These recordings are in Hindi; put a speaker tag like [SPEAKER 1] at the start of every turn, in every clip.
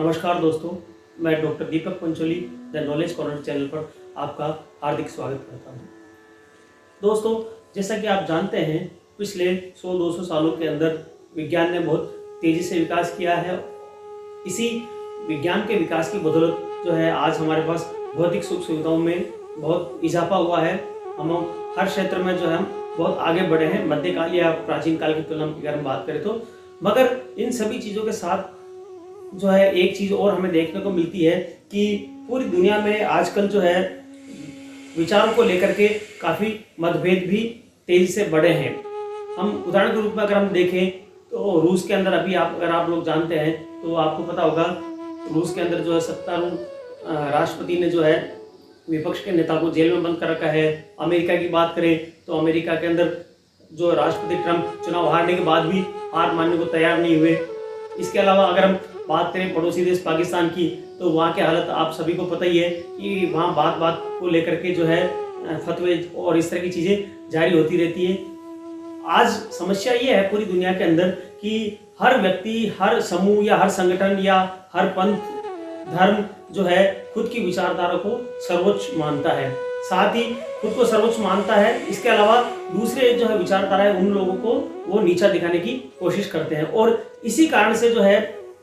[SPEAKER 1] नमस्कार दोस्तों, मैं doctor Deepak Pancholi the knowledge corner channel पर आपका हार्दिक स्वागत करता हूं। दोस्तों, जैसा कि आप जानते हैं, पिछले 100-200 सालों के अंदर विज्ञान ने बहुत तेज़ी से विकास किया है। इसी विज्ञान के विकास की बदौलत जो है आज हमारे पास भौतिक सुख सुविधाओं में बहुत इजाफा हुआ है। हम हर क्षेत्र में जो है हम बहुत आगे बढ़े हैं, मध्यकाल या प्राचीन काल की तुलना में अगर हम बात करें तो। मगर इन सभी चीज़ों के साथ जो है एक चीज़ और हमें देखने को मिलती है कि पूरी दुनिया में आजकल जो है विचारों को लेकर के काफ़ी मतभेद भी तेज़ी से बढ़े हैं। हम उदाहरण के रूप में अगर हम देखें तो रूस के अंदर अभी अगर आप लोग जानते हैं तो आपको पता होगा, रूस के अंदर जो है सत्तारूढ़ राष्ट्रपति ने जो है विपक्ष के नेता को जेल में बंद कर रखा है। अमेरिका की बात करें तो अमेरिका के अंदर जो राष्ट्रपति ट्रंप चुनाव हारने के बाद भी हार मानने को तैयार नहीं हुए। इसके अलावा अगर हम बात करें पड़ोसी देश पाकिस्तान की, तो वहाँ की हालत आप सभी को पता ही है कि वहाँ बात बात को लेकर के जो है फतवे और इस तरह की चीज़ें जारी होती रहती है। आज समस्या ये है पूरी दुनिया के अंदर कि हर व्यक्ति, हर समूह या हर संगठन या हर पंथ धर्म जो है खुद की विचारधारा को सर्वोच्च मानता है, साथ ही खुद को सर्वोच्च मानता है। इसके अलावा दूसरे जो है विचारधारा है उन लोगों को वो नीचा दिखाने की कोशिश करते हैं। और इसी कारण से जो है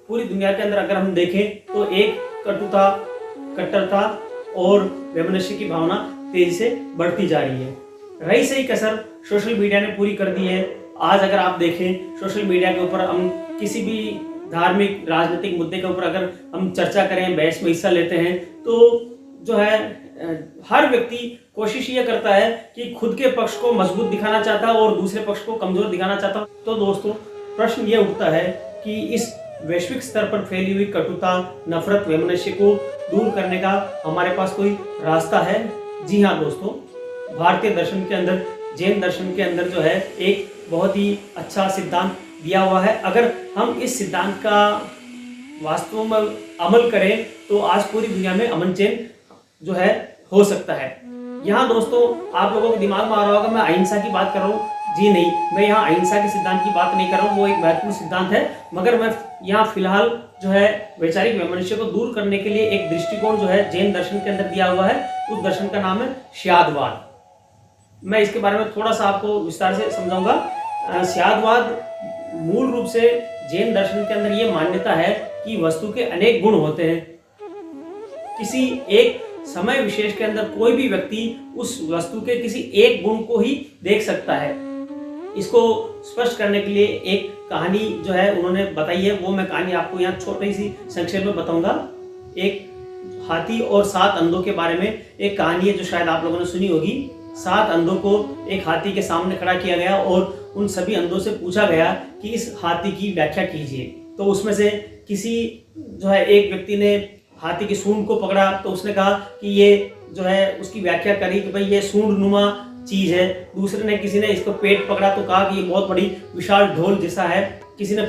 [SPEAKER 1] पूरी दुनिया के अंदर अगर हम देखें तो एक कटुता, कट्टरता और वैमनस्य की भावना तेजी से बढ़ती जा रही है। रही सही कसर सोशल मीडिया ने पूरी कर दी है। आज अगर आप देखें सोशल मीडिया के ऊपर हम किसी भी धार्मिक राजनीतिक मुद्दे के ऊपर अगर हम चर्चा करें, बहस में हिस्सा लेते हैं, तो जो है हर व्यक्ति कोशिश ये करता है कि खुद के पक्ष को मजबूत दिखाना चाहता है और दूसरे पक्ष को कमजोर दिखाना चाहता है। तो दोस्तों, प्रश्न ये उठता है कि इस वैश्विक स्तर पर फैली हुई कटुता, नफरत, वैमनस्य को दूर करने का हमारे पास कोई रास्ता है? जी हाँ दोस्तों, भारतीय दर्शन के अंदर, जैन दर्शन के अंदर जो है एक बहुत ही अच्छा सिद्धांत दिया हुआ है। अगर हम इस सिद्धांत का वास्तव में अमल करें तो आज पूरी दुनिया में अमन चैन जो है हो सकता है। यहाँ दोस्तों आप लोगों के दिमाग में आ रहा होगा मैं अहिंसा की बात कर रहा हूँ। जी नहीं, मैं यहाँ अहिंसा के सिद्धांत की बात नहीं कर रहा हूँ, वो एक महत्वपूर्ण सिद्धांत है। मगर मैं यहाँ फिलहाल जो है वैचारिक वैमनस्य को दूर करने के लिए एक दृष्टिकोण जो है जैन दर्शन के अंदर दिया हुआ है, उस दर्शन का नाम है स्यादवाद। मैं इसके बारे में थोड़ा सा आपको विस्तार से समझाऊंगा। स्यादवाद मूल रूप से जैन दर्शन के अंदर ये मान्यता है कि वस्तु के अनेक गुण होते हैं। किसी एक समय विशेष के अंदर कोई भी व्यक्ति उस वस्तु के किसी एक गुण को ही देख सकता है। इसको स्पष्ट करने के लिए एक कहानी जो है उन्होंने बताई है, वो मैं कहानी आपको यहाँ छोटी सी संक्षेप में बताऊंगा। एक हाथी और 7 अंधों के बारे में एक कहानी है जो शायद आप लोगों ने सुनी होगी। 7 अंधों को एक हाथी के सामने खड़ा किया गया और उन सभी अंधों से पूछा गया कि इस हाथी की व्याख्या कीजिए। तो उसमें से किसी जो है एक व्यक्ति ने हाथी की सूंड को पकड़ा, तो उसने कहा कि ये जो है उसकी व्याख्या करी कि भाई ये सूंड नुमा चीज है। दूसरे ने, किसी ने इसको पेट पकड़ा तो कहा कि ये बहुत बड़ी विशाल ढोल जैसा है। किसी ने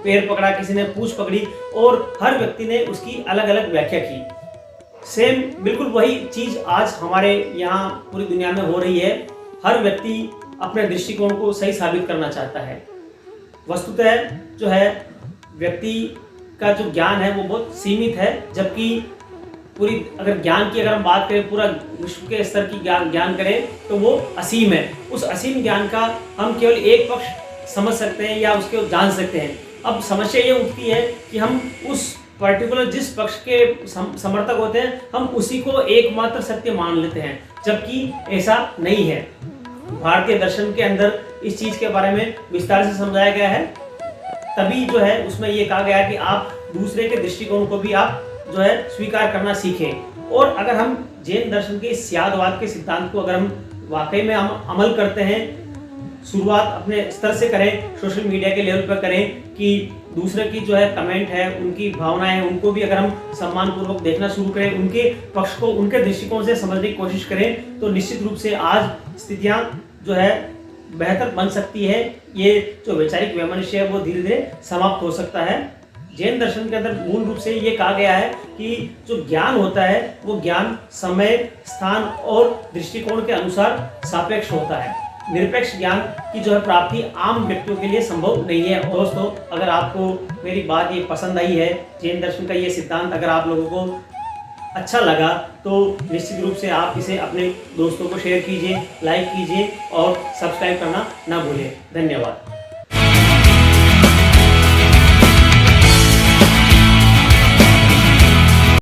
[SPEAKER 1] पैर पकड़ा, किसी ने पूंछ पकड़ी, और हर व्यक्ति ने उसकी अलग अलग व्याख्या की। सेम बिल्कुल वही चीज आज हमारे यहाँ पूरी दुनिया में हो रही है। हर व्यक्ति अपने दृष्टिकोण को सही साबित करना चाहता है। वस्तुतः जो है व्यक्ति का जो ज्ञान है वो बहुत सीमित है, जबकि पूरी अगर ज्ञान की अगर हम बात करें, पूरा विश्व के स्तर की ज्ञान करें तो वो असीम है। उस असीम ज्ञान का हम केवल एक पक्ष समझ सकते हैं या उसके जान सकते हैं। अब समस्या ये उठती है कि हम उस पर्टिकुलर जिस पक्ष के समर्थक होते हैं हम उसी को एकमात्र सत्य मान लेते हैं, जबकि ऐसा नहीं है। भारतीय दर्शन के अंदर इस चीज के बारे में विस्तार से समझाया गया है। तभी जो है उसमें ये कहा गया है कि आप दूसरे के दृष्टिकोण को भी आप जो है स्वीकार करना सीखें। और अगर हम जैन दर्शन के स्यादवाद के सिद्धांत को अगर हम वाकई में हम अमल करते हैं, शुरुआत अपने स्तर से करें, सोशल मीडिया के लेवल पर करें कि दूसरे की जो है कमेंट है, उनकी भावनाएं हैं, उनको भी अगर हम सम्मानपूर्वक देखना शुरू करें, उनके पक्ष को उनके दृष्टिकोण से समझने की कोशिश करें, तो निश्चित रूप से आज स्थितियां जो है बेहतर बन सकती है। ये जो वैचारिक वैमनस्य है वो धीरे धीरे समाप्त हो सकता है। जैन दर्शन के अंदर मूल रूप से ये कहा गया है कि जो ज्ञान होता है वो ज्ञान समय, स्थान और दृष्टिकोण के अनुसार सापेक्ष होता है। निरपेक्ष ज्ञान की जो है प्राप्ति आम व्यक्तियों के लिए संभव नहीं है। दोस्तों, अगर आपको मेरी बात ये पसंद आई है, जैन दर्शन का ये सिद्धांत अगर आप लोगों को अच्छा लगा तो निश्चित रूप से आप इसे अपने दोस्तों को शेयर कीजिए, लाइक कीजिए और सब्सक्राइब करना ना भूलें। धन्यवाद।